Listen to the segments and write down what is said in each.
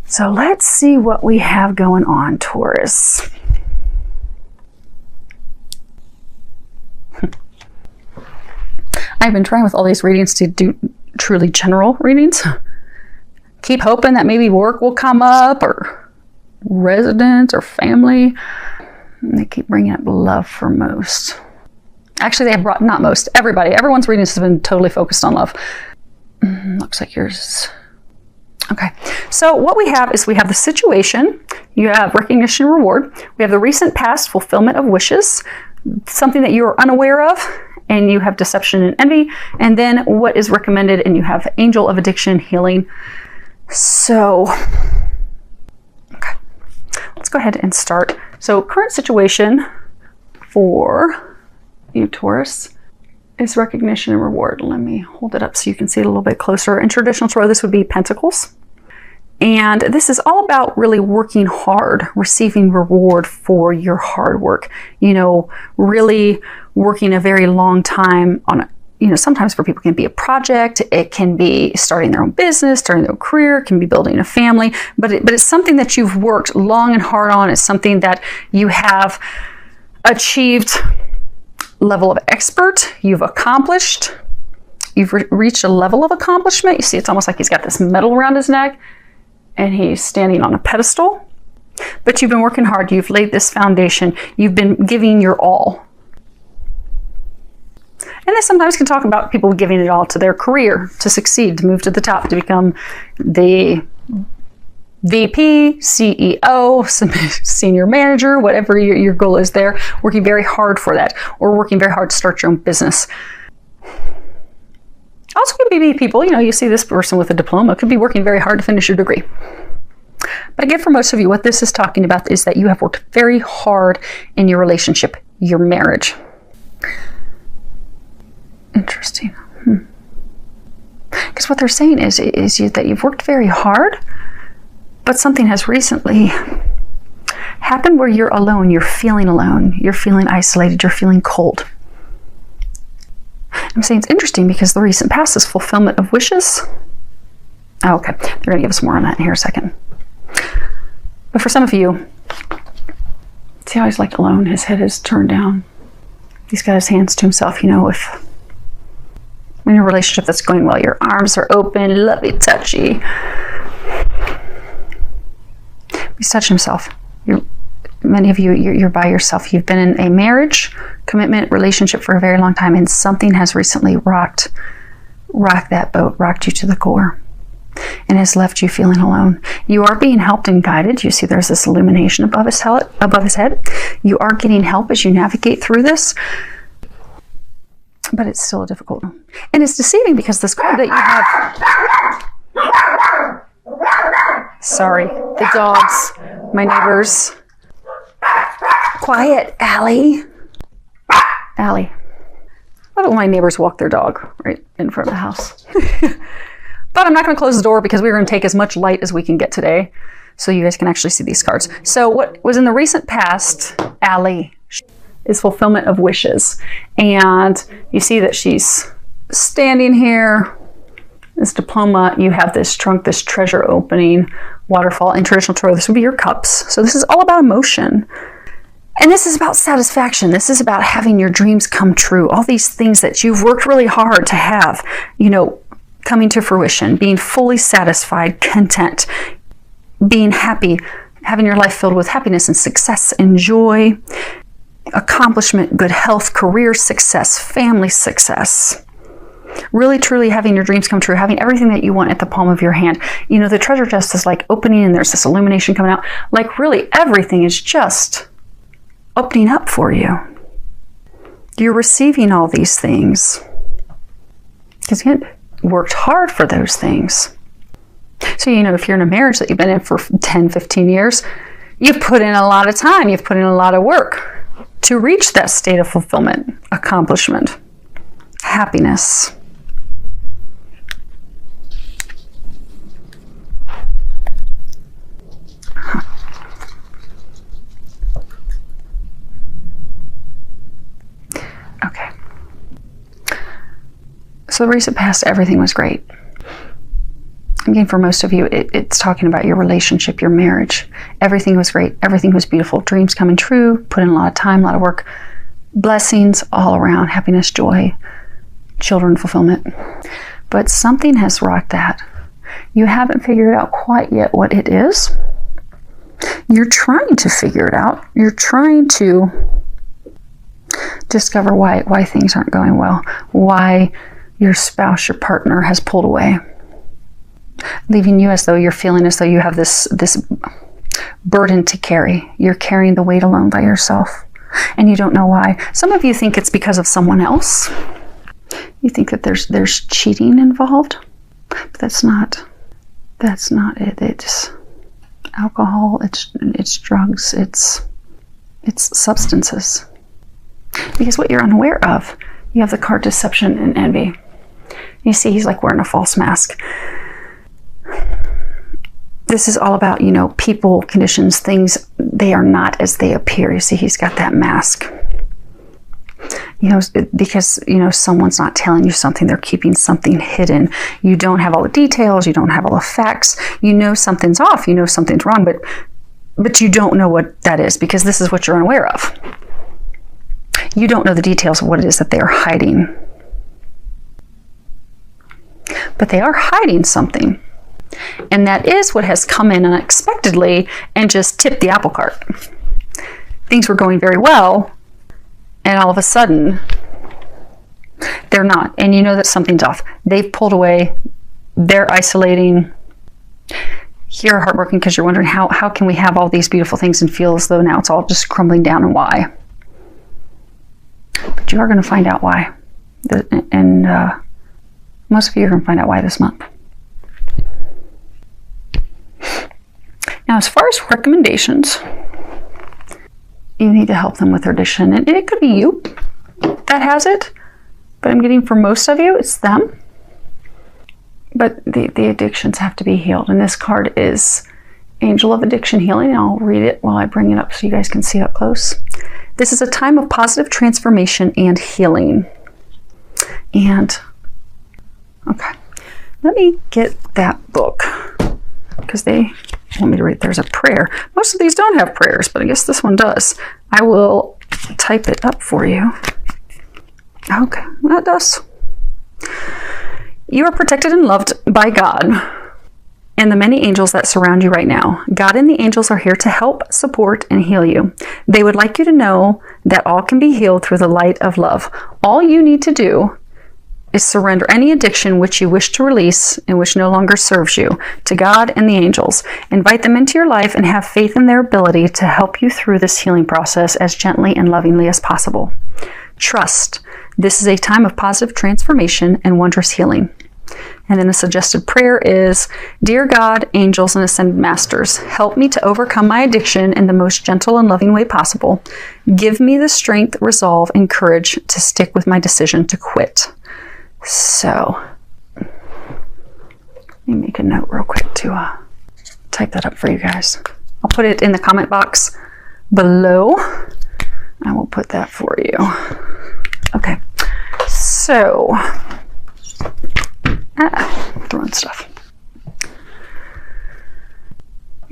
So let's see what we have going on, Taurus. I've been trying with all these readings to do truly general readings. Keep hoping that maybe work will come up, or residence, or family. And they keep bringing up love for most. Actually, they have brought, not most, everybody. Everyone's readings have been totally focused on love. Looks like yours. Okay, so what we have is we have the situation. You have recognition and reward. We have the recent past, fulfillment of wishes, something that you are unaware of, and you have deception and envy. And then what is recommended, and you have angel of addiction, healing. So, okay, let's go ahead and start. So current situation for you, Taurus, is recognition and reward. Let me hold it up so you can see it a little bit closer. In traditional tarot, this would be Pentacles. And this is all about really working hard, receiving reward for your hard work. You know, really working a very long time on, you know, sometimes for people it can be a project, it can be starting their own business, starting their own career, it can be building a family, but it's something that you've worked long and hard on. It's something that you have achieved level of expert, you've accomplished, you've reached a level of accomplishment. You see, it's almost like he's got this medal around his neck and he's standing on a pedestal, but you've been working hard. You've laid this foundation. You've been giving your all. And this sometimes can talk about people giving it all to their career, to succeed, to move to the top, to become the VP, CEO, senior manager, whatever your goal is there, working very hard for that, or working very hard to start your own business. Also could be people, you know, you see this person with a diploma, could be working very hard to finish your degree. But again, for most of you, what this is talking about is that you have worked very hard in your relationship, your marriage. Interesting. Because what they're saying is that you've worked very hard, but something has recently happened where you're alone, you're feeling isolated, you're feeling cold. I'm saying it's interesting because the recent past is fulfillment of wishes. Oh, okay, they're going to give us more on that in here a second. But for some of you, see how he's like alone, his head is turned down. He's got his hands to himself, you know, if in a relationship that's going well, your arms are open, lovey-touchy. He's touching himself. Many of you, you're by yourself. You've been in a marriage, commitment, relationship for a very long time, and something has recently rocked that boat, rocked you to the core, and has left you feeling alone. You are being helped and guided. You see there's this illumination above his head. You are getting help as you navigate through this, but it's still difficult. And it's deceiving because this card that you have... Sorry, the dogs, my neighbors. Quiet, Allie. Allie. I love it when my neighbors walk their dog right in front of the house. But I'm not going to close the door because we're going to take as much light as we can get today so you guys can actually see these cards. So what was in the recent past, Allie, is fulfillment of wishes. And you see that she's standing here, this diploma, you have this trunk, this treasure opening, waterfall. In traditional tarot, this would be your cups. So this is all about emotion. And this is about satisfaction. This is about having your dreams come true. All these things that you've worked really hard to have, you know, coming to fruition, being fully satisfied, content, being happy, having your life filled with happiness and success and joy, accomplishment, good health, career success, family success. Really, truly having your dreams come true, having everything that you want at the palm of your hand. You know, the treasure chest is like opening and there's this illumination coming out. Like really everything is just opening up for you. You're receiving all these things because you worked hard for those things. So, you know, if you're in a marriage that you've been in for 10, 15 years, you've put in a lot of time, you've put in a lot of work to reach that state of fulfillment, accomplishment, happiness. Okay. So the recent past, everything was great. Again, for most of you, it's talking about your relationship, your marriage. Everything was great. Everything was beautiful. Dreams coming true. Put in a lot of time, a lot of work. Blessings all around. Happiness, joy, children, fulfillment. But something has rocked that. You haven't figured out quite yet what it is. You're trying to figure it out. You're trying to discover why things aren't going well. Why your spouse, your partner has pulled away. Leaving you as though you're feeling as though you have this burden to carry. You're carrying the weight alone by yourself. And you don't know why. Some of you think it's because of someone else. You think that there's cheating involved. But that's not it. It's alcohol, it's drugs, it's substances. Because what you're unaware of, you have the card deception and envy. You see he's like wearing a false mask. This is all about, people, conditions, things, they are not as they appear. You see, he's got that mask. Because, someone's not telling you something. They're keeping something hidden. You don't have all the details. You don't have all the facts. You know something's off. You know something's wrong, but you don't know what that is because this is what you're unaware of. You don't know the details of what it is that they are hiding. But they are hiding something. And that is what has come in unexpectedly and just tipped the apple cart. Things were going very well, and all of a sudden, they're not. And you know that something's off. They've pulled away. They're isolating. You're heartbroken because you're wondering, how can we have all these beautiful things and feel as though now it's all just crumbling down, and why? But you are going to find out why. And most of you are going to find out why this month. Now, as far as recommendations, you need to help them with their addiction. And it could be you that has it, but I'm getting for most of you, it's them. But the addictions have to be healed. And this card is Angel of Addiction Healing. And I'll read it while I bring it up so you guys can see it up close. This is a time of positive transformation and healing. And, okay, let me get that book because they want me to read. There's a prayer. Most of these don't have prayers, but I guess this one does. I will type it up for you. Okay, that does. You are protected and loved by God and the many angels that surround you right now. God and the angels are here to help, support, and heal you. They would like you to know that all can be healed through the light of love. All you need to do is surrender any addiction which you wish to release and which no longer serves you to God and the angels. Invite them into your life and have faith in their ability to help you through this healing process as gently and lovingly as possible. Trust. This is a time of positive transformation and wondrous healing. And then a suggested prayer is, Dear God, angels, and ascended masters, help me to overcome my addiction in the most gentle and loving way possible. Give me the strength, resolve, and courage to stick with my decision to quit. So, let me make a note real quick to type that up for you guys. I'll put it in the comment box below. I will put that for you. Okay, so, throwing stuff.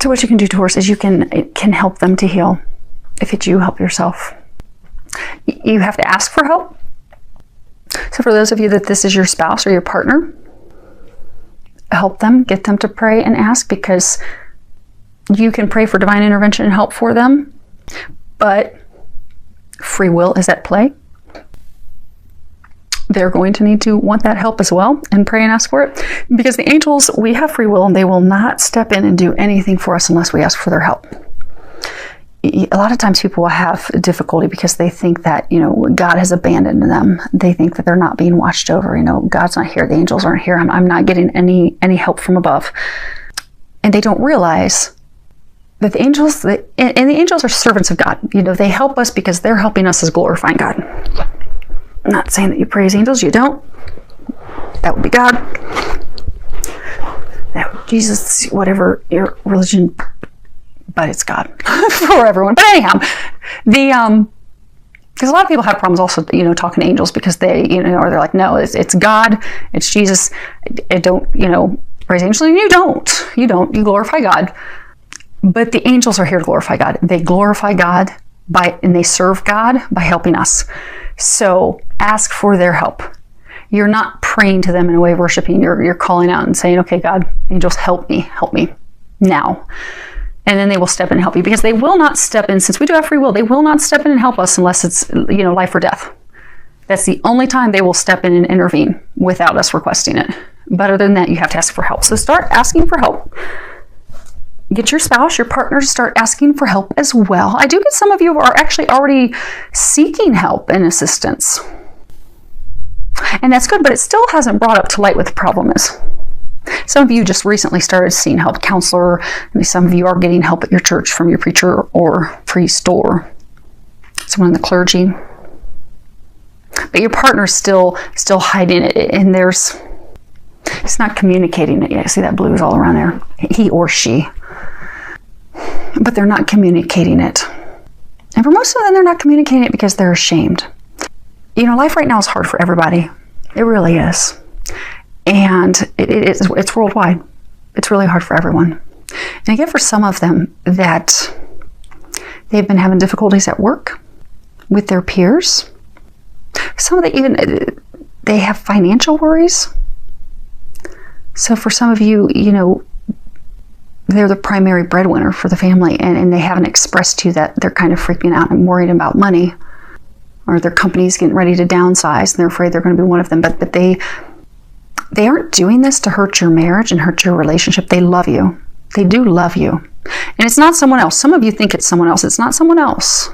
So what you can do, Taurus, is it can help them to heal. If it's you, help yourself. You have to ask for help. So for those of you that this is your spouse or your partner, help them, get them to pray and ask, because you can pray for divine intervention and help for them, but free will is at play. They're going to need to want that help as well and pray and ask for it, because the angels, we have free will and they will not step in and do anything for us unless we ask for their help. A lot of times people will have difficulty because they think that, God has abandoned them. They think that they're not being watched over. God's not here. The angels aren't here. I'm not getting any help from above. And they don't realize that the angels, and the angels are servants of God. They help us because they're helping us as glorifying God. I'm not saying that you praise angels. You don't. That would be God. Jesus, whatever your religion, but it's God for everyone. But anyhow, because a lot of people have problems also, talking to angels because they, or they're like, no, it's God, it's Jesus. I don't, praise angels, and you don't. You glorify God. But the angels are here to glorify God. They glorify God and they serve God by helping us. So ask for their help. You're not praying to them in a way of worshiping. You're calling out and saying, okay, God, angels, help me now. And then they will step in and help you, because they will not step in, since we do have free will, they will not step in and help us unless it's, life or death. That's the only time they will step in and intervene without us requesting it. But other than that, you have to ask for help. So start asking for help. Get your spouse, your partner to start asking for help as well. I do get some of you are actually already seeking help and assistance. And that's good, but it still hasn't brought up to light what the problem is. Some of you just recently started seeing help, counselor. Maybe some of you are getting help at your church from your preacher or priest or someone in the clergy. But your partner's still hiding it, and it's not communicating it yet. See that blue is all around there? He or she. But they're not communicating it. And for most of them, they're not communicating it because they're ashamed. Life right now is hard for everybody. It really is. And it's worldwide. It's really hard for everyone. And again, for some of them, that they've been having difficulties at work with their peers. Some of them they have financial worries. So for some of you, they're the primary breadwinner for the family, and they haven't expressed to you that they're kind of freaking out and worried about money, or their company's getting ready to downsize and they're afraid they're going to be one of them. But they aren't doing this to hurt your marriage and hurt your relationship. They love you. They do love you. And it's not someone else. Some of you think it's someone else. It's not someone else.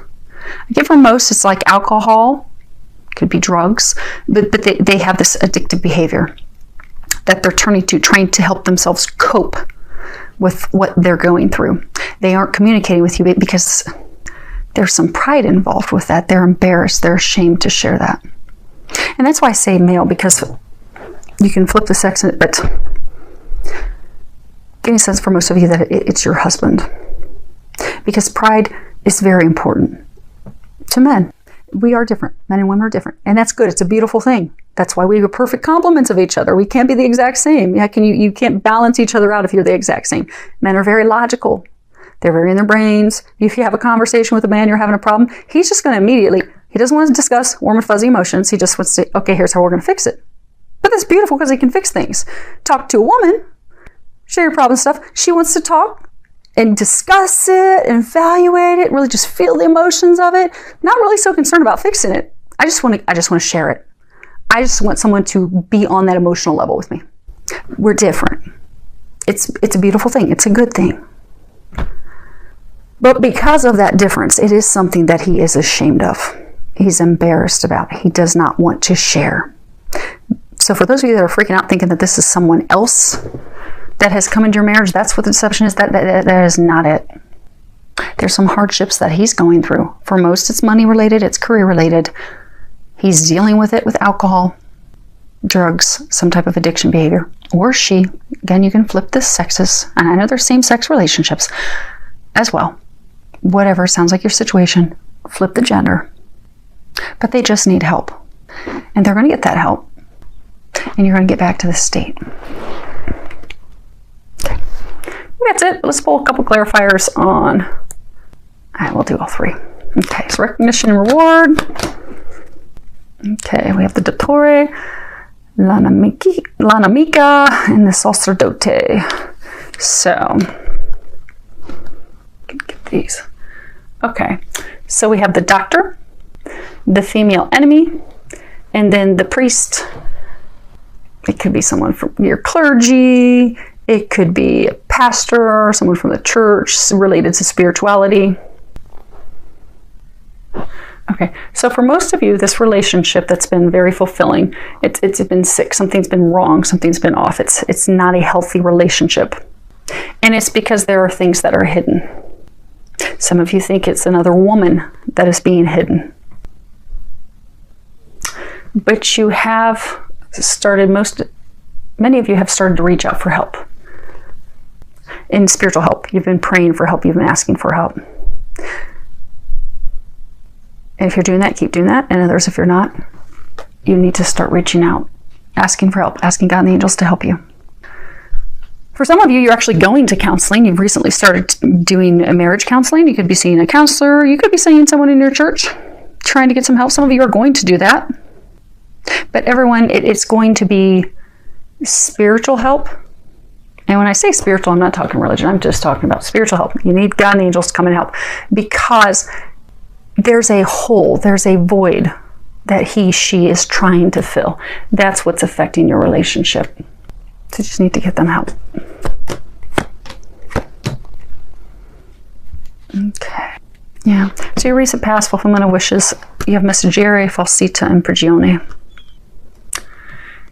Again, for most, it's like alcohol, could be drugs, but they have this addictive behavior that they're turning to, trying to help themselves cope with what they're going through. They aren't communicating with you because there's some pride involved with that. They're embarrassed. They're ashamed to share that. And that's why I say male, because you can flip the sex, but getting a sense for most of you that it's your husband. Because pride is very important to men. We are different. Men and women are different. And that's good. It's a beautiful thing. That's why we are perfect complements of each other. We can't be the exact same. You can't balance each other out if you're the exact same. Men are very logical. They're very in their brains. If you have a conversation with a man, you're having a problem, he's just going to immediately, he doesn't want to discuss warm and fuzzy emotions. He just wants to say, okay, here's how we're going to fix it. But that's beautiful because he can fix things. Talk to a woman, share your problem stuff. She wants to talk and discuss it and evaluate it, really just feel the emotions of it. Not really so concerned about fixing it. I just want to share it. I just want someone to be on that emotional level with me. We're different. It's a beautiful thing. It's a good thing. But because of that difference, it is something that he is ashamed of. He's embarrassed about. He does not want to share. So for those of you that are freaking out thinking that this is someone else that has come into your marriage, that's what the deception is. That is not it. There's some hardships that he's going through. For most, it's money related, it's career related. He's dealing with it with alcohol, drugs, some type of addiction behavior. Or she. Again, you can flip the sexes. And I know there's same-sex relationships as well. Whatever sounds like your situation, flip the gender. But they just need help. And they're going to get that help. And you're going to get back to this state. Okay. That's it. Let's pull a couple clarifiers on. All right, we'll do all three. Okay, so recognition and reward. Okay, we have the Dottore, l'Anamica, and the Sacerdote. So, get these. Okay, so we have the doctor, the female enemy, and then the priest. It could be someone from your clergy. It could be a pastor, someone from the church related to spirituality. Okay, so for most of you, this relationship that's been very fulfilling, it's been sick, something's been wrong, something's been off. It's not a healthy relationship. And it's because there are things that are hidden. Some of you think it's another woman that is being hidden. But you have started, many of you have started to reach out for help. In spiritual help. You've been praying for help. You've been asking for help. And if you're doing that, keep doing that. And others, if you're not, you need to start reaching out, asking for help, asking God and the angels to help you. For some of you, you're actually going to counseling. You've recently started doing a marriage counseling. You could be seeing a counselor. You could be seeing someone in your church trying to get some help. Some of you are going to do that. But everyone, it's going to be spiritual help. And when I say spiritual, I'm not talking religion. I'm just talking about spiritual help. You need God and angels to come and help, because there's a hole, there's a void that she is trying to fill. That's what's affecting your relationship. So you just need to get them help. Okay. Yeah. So your recent past, fulfillment of wishes, you have messaggere, falsita, and prigione.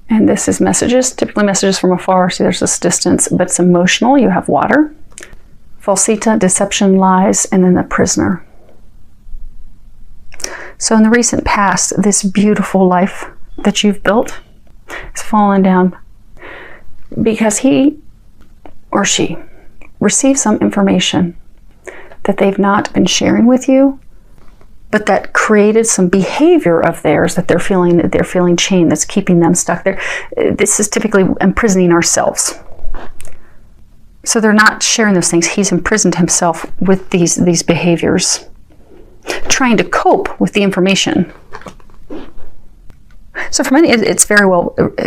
And this is messages, typically messages from afar. See, there's this distance, but it's emotional. You have water. Falsita, deception, lies, and then the prisoner. So in the recent past, this beautiful life that you've built has fallen down because he or she received some information that they've not been sharing with you, but that created some behavior of theirs that they're feeling chained, that's keeping them stuck there. This is typically imprisoning ourselves. So they're not sharing those things. He's imprisoned himself with these behaviors, trying to cope with the information. So for many,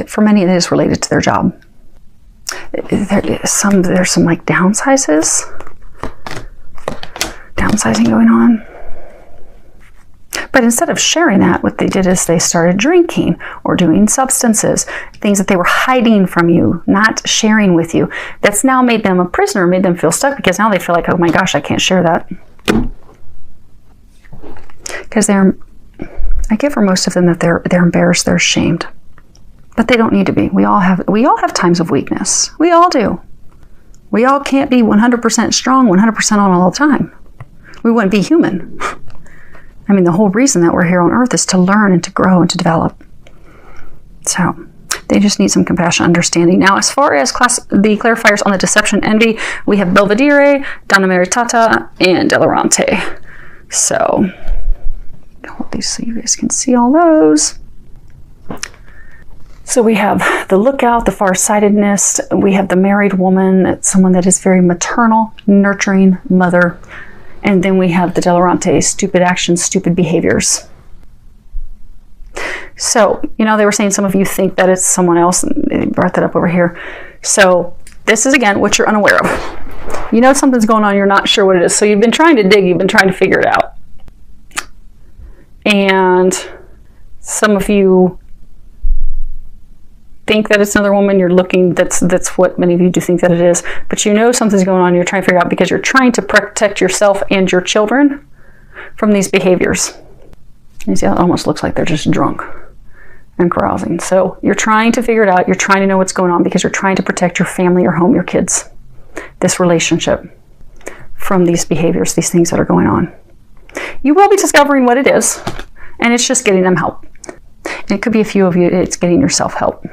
for many it is related to their job. There's some like downsizing going on. But instead of sharing that, what they did is they started drinking or doing substances, things that they were hiding from you, not sharing with you. That's now made them a prisoner, made them feel stuck, because now they feel like, oh my gosh, I can't share that. Because I get for most of them that they're embarrassed, they're ashamed. But they don't need to be. We all have times of weakness. We all do. We all can't be 100% strong, 100% on all the time. We wouldn't be human. I mean, the whole reason that we're here on earth is to learn and to grow and to develop. So they just need some compassion, understanding. Now, as far as the clarifiers on the deception, envy, we have Belvedere, Donna Maritata, and Delarante. So hold these so you guys can see all those. So we have the lookout, the farsightedness. We have the married woman, someone that is very maternal, nurturing mother. And then we have the Delarante, stupid actions, stupid behaviors. So, they were saying some of you think that it's someone else, and they brought that up over here. So this is, again, what you're unaware of. Something's going on, you're not sure what it is. So you've been trying to dig, you've been trying to figure it out. And some of you think that it's another woman, you're looking, that's what many of you do think that it is, but something's going on, you're trying to figure out, because you're trying to protect yourself and your children from these behaviors. You see how it almost looks like they're just drunk and carousing. So you're trying to figure it out, you're trying to know what's going on, because you're trying to protect your family, your home, your kids, this relationship from these behaviors, these things that are going on. You will be discovering what it is, and it's just getting them help. And it could be a few of you, it's getting yourself help.